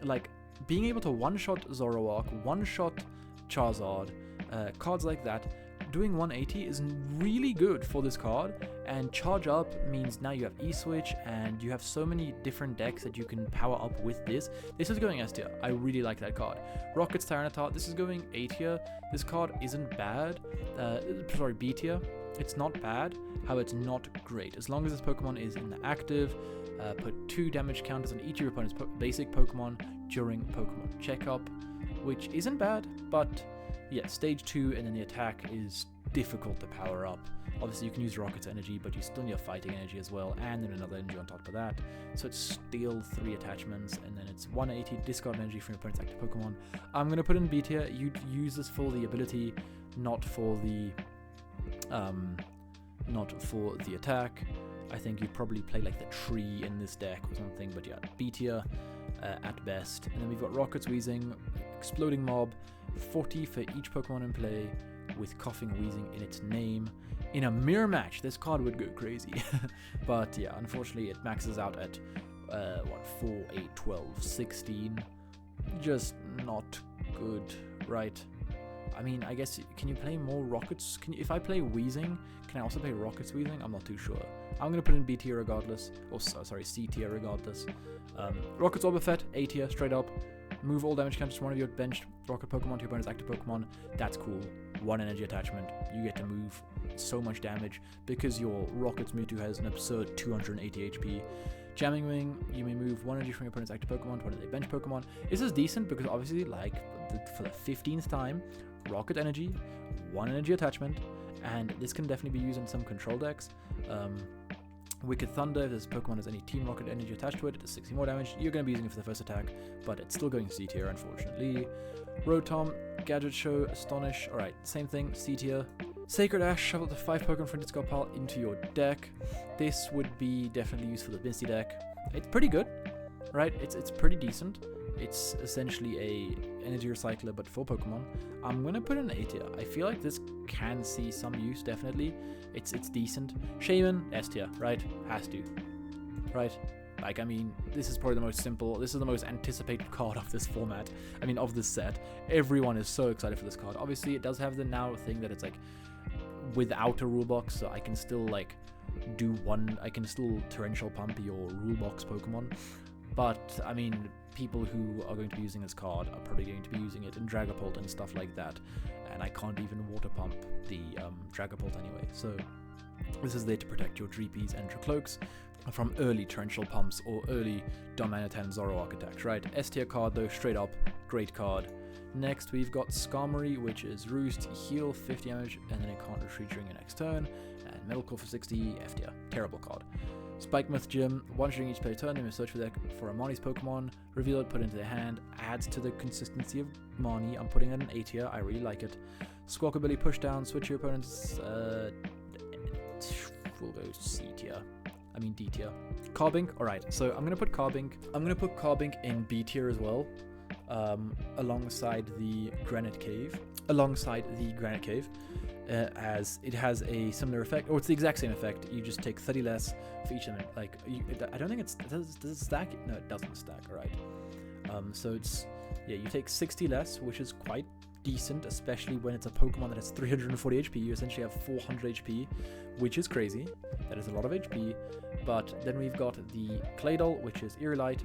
S1: Like, being able to one-shot Zoroark, one-shot Charizard, cards like that, doing 180 is really good for this card, and Charge Up means now you have E-Switch, and you have so many different decks that you can power up with this. This is going S tier. I really like that card. Rocket's Tyranitar, this is going A tier. This card isn't bad. Sorry, B tier. It's not bad, however, it's not great. As long as this Pokemon is in the active, put 2 damage counters on each of your opponent's basic Pokemon during Pokemon Checkup, which isn't bad, but yeah, stage 2, and then the attack is difficult to power up. Obviously, you can use Rocket's energy, but you still need a fighting energy as well, and then another energy on top of that. So it's still 3 attachments, and then it's 180 discard energy from your opponent's active Pokemon. I'm going to put in B tier. You'd use this for the ability, not for the attack. I think you'd probably play like the tree in this deck or something, but yeah, B tier at best. And then we've got Rocket's Wheezing, Exploding Mob, 40 for each Pokemon in play with Coughing Wheezing in its name. In a mirror match, this card would go crazy. But yeah, unfortunately it maxes out at what, 4, 8, 12, 16. Just not good, right? I mean, I guess, can you play more Rockets? If I play Wheezing, can I also play Rockets Wheezing? I'm not too sure. I'm going to put in B tier regardless, or sorry, C tier regardless. Rockets Orbifet, A tier, straight up. Move all damage counters to one of your benched Rocket Pokemon to your opponent's active Pokemon. That's cool. 1 energy attachment. You get to move so much damage because your Rocket's Mewtwo has an absurd 280 HP. Jamming Wing, you may move 1 energy from your opponent's active Pokemon to one of their bench Pokemon. This is decent because obviously, like, for the 15th time, Rocket Energy, 1 energy attachment, and this can definitely be used in some control decks. Wicked Thunder, if this Pokemon has any Team Rocket Energy attached to it, it does 60 more damage. You're going to be using it for the first attack, but it's still going C tier, unfortunately. Rotom, Gadget Show, Astonish, alright, same thing, C tier. Sacred Ash, shuffle the 5 Pokemon from discard pile into your deck. This would be definitely used for the Misty deck. It's pretty good, right? It's pretty decent. It's essentially a energy recycler, but for Pokemon. I'm going to put in A tier. I feel like this can see some use, definitely. It's decent. Shaman, S tier, right? Has to. Right? Like, I mean, this is probably the most simple, this is the most anticipated card of this format. I mean, of this set. Everyone is so excited for this card. Obviously, it does have the now thing that it's like without a rule box, so I can still like I can still torrential pump your rule box Pokemon. But, I mean, people who are going to be using this card are probably going to be using it in Dragapult and stuff like that. And I can't even water pump the Dragapult anyway. So this is there to protect your Dreepies and your Cloaks from early torrential pumps or early Darmanitan Zoroark attacks, right? S tier card though, straight up, great card. Next we've got Skarmory, which is Roost, heal 50 damage, and then it can't retreat during your next turn. And Metal Core for 60, F tier, terrible card. Spikemuth Gym, once during each play turn, they may search for their for a Marnie's Pokemon, reveal it, put it into their hand, adds to the consistency of Marnie. I'm putting it in A tier, I really like it. Squawkabilly push down, switch your opponent's, we'll go C tier. I mean D tier. Carbink, alright, so I'm going to put Carbink. I'm going to put Carbink in B tier as well, alongside the Granite Cave. As it has a similar effect, or it's the exact same effect. You just take 30 less for each of them. Like, I don't think does it stack? No, it doesn't stack. All right. So it's, yeah, you take 60 less, which is quite decent, especially when it's a Pokemon that has 340 HP. You essentially have 400 HP, which is crazy. That is a lot of HP. But then we've got the Claydol, which is Irrelight.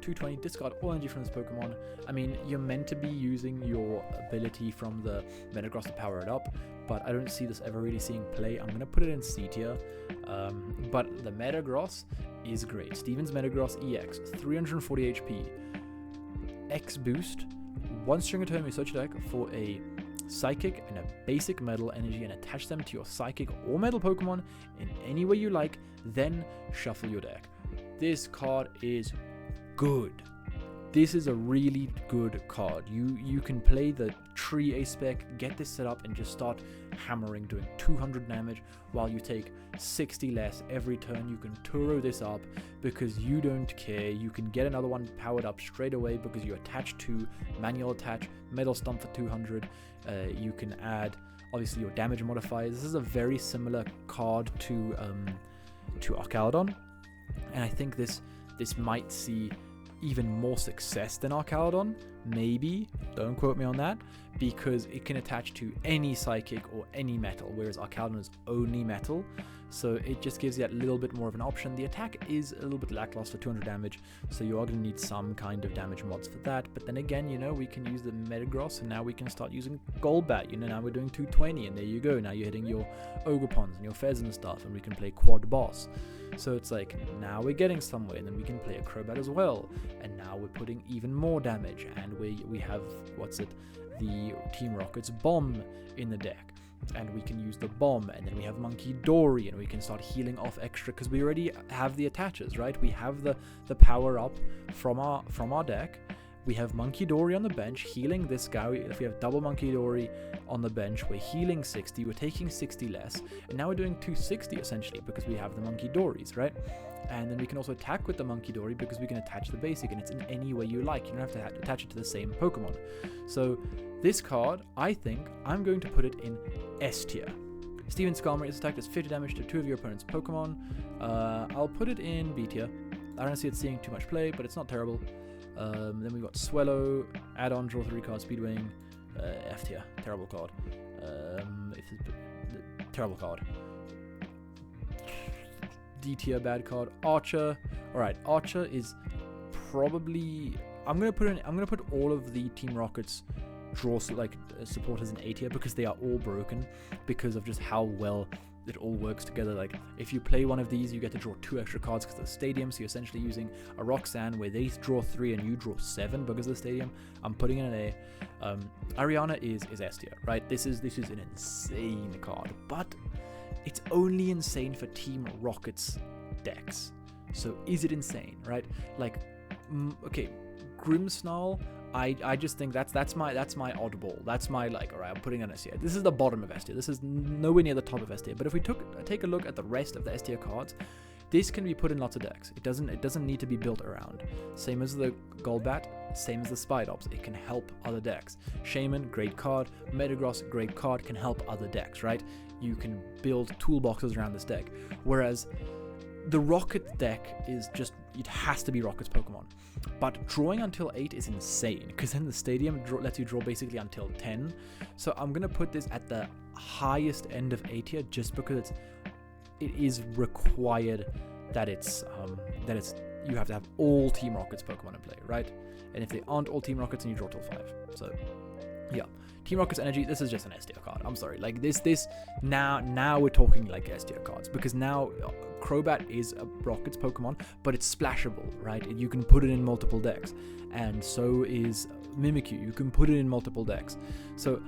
S1: 220, discard all energy from this Pokemon. I mean, you're meant to be using your ability from the Metagross to power it up, but I don't see this ever really seeing play. I'm going to put it in C tier, but the Metagross is great. Steven's Metagross EX, 340 HP, X boost. Once during a turn, you search your deck for a Psychic and a basic Metal energy and attach them to your Psychic or Metal Pokemon in any way you like, then shuffle your deck. This card is good. This is a really good card. You can play the Tree A-Spec, get this set up, and just start hammering, doing 200 damage while you take 60 less every turn. You can Turo this up because you don't care. You can get another one powered up straight away because you attach to manual attach, Metal Stomp for 200. You can add, obviously, your damage modifiers. This is a very similar card to Archaladon, and I think this might see even more success than Archaladon, maybe, don't quote me on that, because it can attach to any Psychic or any Metal, whereas Archaladon is only Metal, so it just gives you that little bit more of an option. The attack is a little bit lackluster, 200 damage, so you are going to need some kind of damage mods for that, but then again, you know, we can use the Metagross, and now we can start using Golbat, you know, now we're doing 220, and there you go, now you're hitting your Ogerpons and your Fez and stuff, and we can play Quad Boss. So it's like, now we're getting somewhere, and then we can play a Crobat as well, and now we're putting even more damage, and we have, the Team Rocket's Bomb in the deck, and we can use the Bomb, and then we have Monkey Dory, and we can start healing off extra, because we already have the attaches, right? We have the power up from our deck. We have Monkey Dory on the bench, healing this guy. If we have double Monkey Dory on the bench, we're healing 60, we're taking 60 less, and now we're doing 260 essentially because we have the Monkey Dories, right? And then we can also attack with the Monkey Dory because we can attach the basic, and it's in any way you like. You don't have to attach it to the same Pokemon. So this card, I think, I'm going to put it in S tier. Steven Skarmory is attacked as 50 damage to 2 of your opponent's Pokemon. I'll put it in B tier. I don't see it seeing too much play, but it's not terrible. Then we've got Swellow, add-on, draw 3 cards, Speedwing, F tier, terrible card. Terrible card. D tier, bad card. Archer. Alright, Archer is probably... I'm gonna put all of the Team Rocket's supporters in A tier because they are all broken because of just how well it all works together. Like, if you play one of these, you get to draw 2 extra cards because of the stadium, so you're essentially using a Roxanne where they draw 3 and you draw 7 because of the stadium. I'm putting in an A. Ariana is S tier, right? This is an insane card, but it's only insane for Team Rocket's decks. So is it insane, right? Like, okay, Grimmsnarl, I just think that's my oddball. That's my, like, alright, I'm putting on S tier. This is the bottom of S tier. This is nowhere near the top of S tier. But if we take a look at the rest of the S tier cards, this can be put in lots of decks. It doesn't need to be built around. Same as the Golbat, same as the Spidops. It can help other decks. Shaman, great card. Metagross, great card, can help other decks, right? You can build toolboxes around this deck. Whereas the Rocket deck is just, it has to be Rocket's Pokemon. But drawing until 8 is insane, because then the stadium lets you draw basically until 10. So I'm going to put this at the highest end of A tier just because it is required that you have to have all Team Rocket's Pokemon in play, right? And if they aren't all Team Rockets, then you draw till 5. So yeah, Team Rocket's Energy, this is just an S tier card. I'm sorry, like this now we're talking like S tier cards, because now Crobat is a Rocket's Pokemon, but it's splashable, right? You can put it in multiple decks, and so is Mimikyu. You can put it in multiple decks. So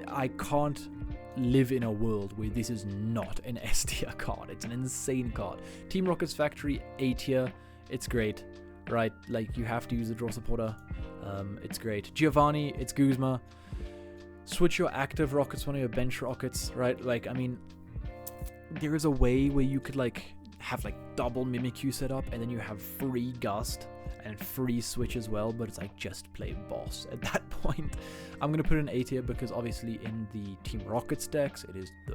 S1: I can't live in a world where this is not an S tier card. It's an insane card. Team Rocket's Factory, A tier. It's great, right? Like, you have to use a draw supporter. It's great. Giovanni, it's Guzma. Switch your active Rockets, one of your bench Rockets, right? Like, I mean, there is a way where you could, like, have, like, double Mimikyu set up, and then you have free Gust and free Switch as well, but it's like, just play Boss at that point. I'm going to put it in A tier because obviously in the Team Rockets decks,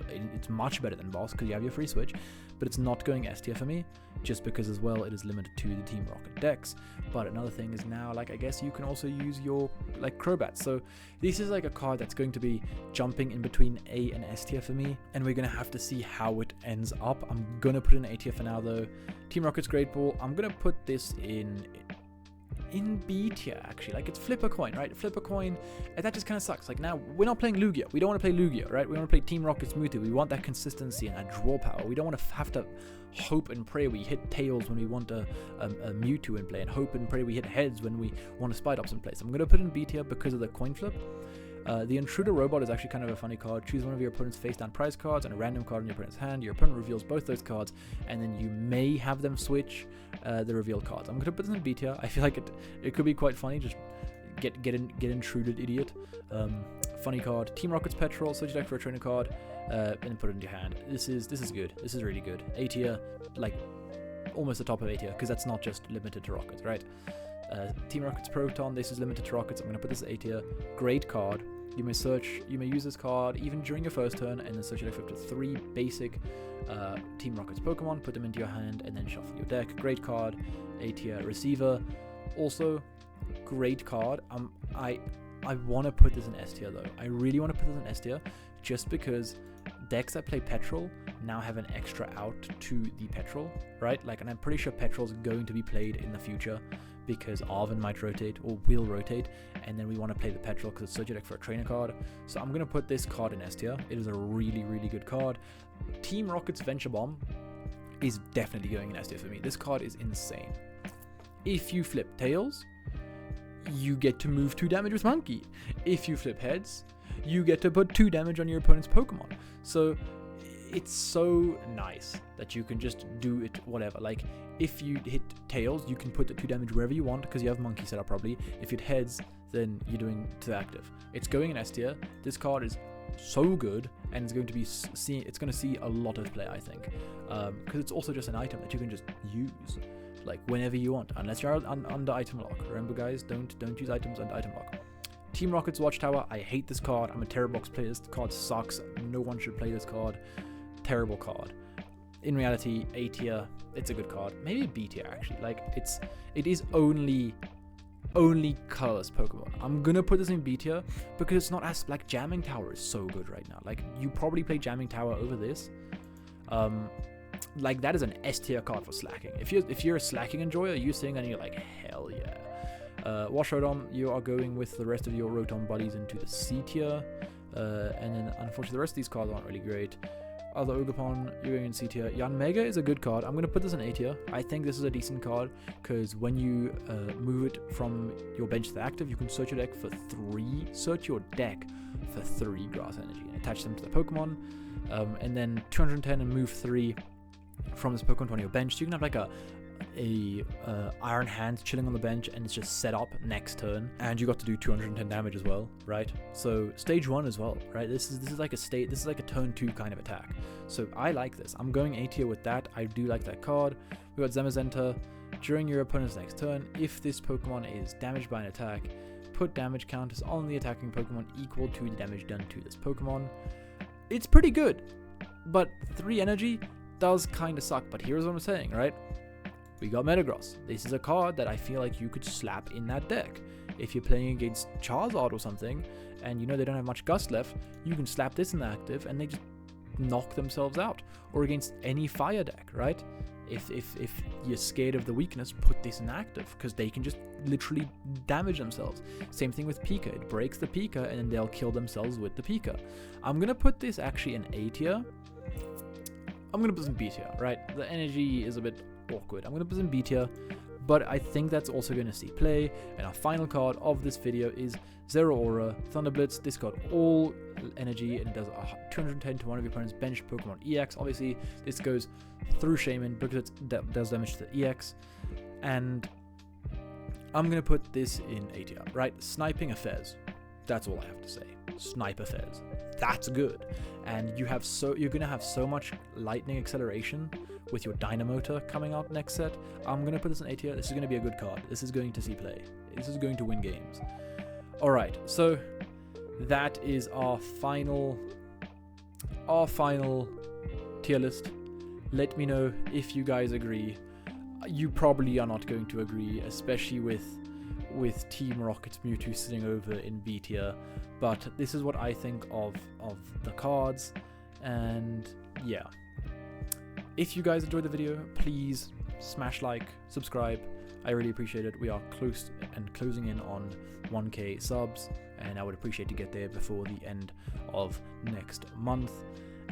S1: it's much better than Boss because you have your free Switch, but it's not going S tier for me, just because as well it is limited to the Team Rocket decks. But another thing is now, like, I guess you can also use your, like, Crobat. So this is like a card that's going to be jumping in between A and S tier for me, and we're going to have to see how it ends up. I'm going to put it in A tier for now though. Team Rocket's Great Ball, I'm going to put this in B tier, actually. Like, it's flip a coin, right? Flip a coin, and that just kind of sucks. Like, now we're not playing Lugia. We don't want to play Lugia, right? We want to play Team Rocket's Mewtwo. We want that consistency and that draw power. We don't want to have to hope and pray we hit tails when we want a Mewtwo in play, and hope and pray we hit heads when we want a Spidops in play. So I'm going to put in B tier because of the coin flip. The Intruder Robot is actually kind of a funny card. Choose one of your opponent's face-down prize cards and a random card in your opponent's hand. Your opponent reveals both those cards, and then you may have them switch the revealed cards. I'm going to put this in B tier. I feel like it could be quite funny. Just get intruded, idiot. Funny card. Team Rocket's Petrol. Search your deck for a trainer card, and then put it into your hand. This is good. This is really good. A tier, like almost the top of A tier, because that's not just limited to Rockets, right? Team Rocket's Proton. This is limited to Rockets. I'm going to put this at A tier. Great card. You may use this card even during your first turn, and then search your deck for up to 3 basic Team Rockets Pokemon, put them into your hand, and then shuffle your deck. Great card. A tier. Receiver, also great card. I want to put this in S tier though. I really want to put this in S tier, just because decks that play Petrol now have an extra out to the Petrol, right? Like, and I'm pretty sure Petrol's going to be played in the future, because Arven might rotate or will rotate, and then we want to play the Petrol because it's search your deck for a trainer card. So I'm going to put this card in S tier. It is a really, really good card. Team Rocket's Venture Bomb is definitely going in S tier for me. This card is insane. If you flip tails, you get to move 2 damage with Monkey. If you flip heads, you get to put 2 damage on your opponent's Pokemon. So it's so nice that you can just do it whatever. Like, if you hit tails, you can put the 2 damage wherever you want because you have Monkey set up probably. If it heads, then you're doing to the active. It's going in S tier. This card is so good, and it's going to be see a lot of play, I think, because it's also just an item that you can just use like whenever you want, unless you're under item lock. Remember, guys, don't use items under item lock. Team Rocket's Watchtower. I hate this card. I'm a Terrorbox player. This card sucks. No one should play this card. Terrible card. in reality, A tier, it's a good card. Maybe a B tier actually. Like it is only colorless Pokemon. I'm gonna put this in B tier because it's not as like Jamming Tower is so good right now. Like you probably play Jamming Tower over this. Like that is an S tier card for slacking. If you're a slacking enjoyer, you're sitting and you're like, hell yeah. Wash Rotom, you are going with the rest of your Rotom buddies into the C tier. And then unfortunately the rest of these cards aren't really great. Other Ogerpon, you're going in C tier. Yanmega is a good card. I'm going to put this in A tier. I think this is a decent card because when you move it from your bench to the active, you can search your deck for 3 grass energy and attach them to the Pokemon. And then 210 and move 3 from this Pokemon on your bench. So you can have like a Iron Hand chilling on the bench and it's just set up next turn, and you got to do 210 damage as well, right? So stage 1 as well, right? This is like a turn 2 kind of attack. So I like this. I'm going A tier with that. I do like that card. We got Zamazenta. During your opponent's next turn, if this Pokemon is damaged by an attack, put damage counters on the attacking Pokemon equal to the damage done to this Pokemon. It's pretty good, but 3 energy does kind of suck. But here's what I'm saying, right? We got Metagross. This is a card that I feel like you could slap in that deck. If you're playing against Charizard or something, and you know they don't have much Gust left, you can slap this in the active and they just knock themselves out. Or against any fire deck, right? If you're scared of the weakness, put this in active, because they can just literally damage themselves. Same thing with Pika. It breaks the Pika and then they'll kill themselves with the Pika. I'm going to put this actually in A tier. I'm going to put this in B tier, right? The energy is a bit awkward. I'm going to put this in B tier, but I think that's also going to see play. And our final card of this video is Zero Aura Thunder Blitz. This got all energy and it does 210 to one of your opponent's bench Pokemon EX. Obviously, this goes through Shaman because it does damage to the EX. And I'm going to put this in A tier, right? Sniping Affairs. That's all I have to say. Snipe Affairs. That's good. And you're going to have so much lightning acceleration with your Dynamotor coming out next set. I'm going to put this in A tier. This is going to be a good card. This is going to see play. This is going to win games. Alright, so that is our final tier list. Let me know if you guys agree. You probably are not going to agree, especially with Team Rocket's Mewtwo sitting over in B tier, but this is what I think of the cards. And yeah, if you guys enjoyed the video, please smash like, subscribe. I really appreciate it. We are closing in on 1k subs, and I would appreciate to get there before the end of next month.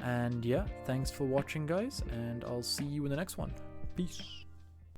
S1: And yeah, thanks for watching guys, and I'll see you in the next one. Peace.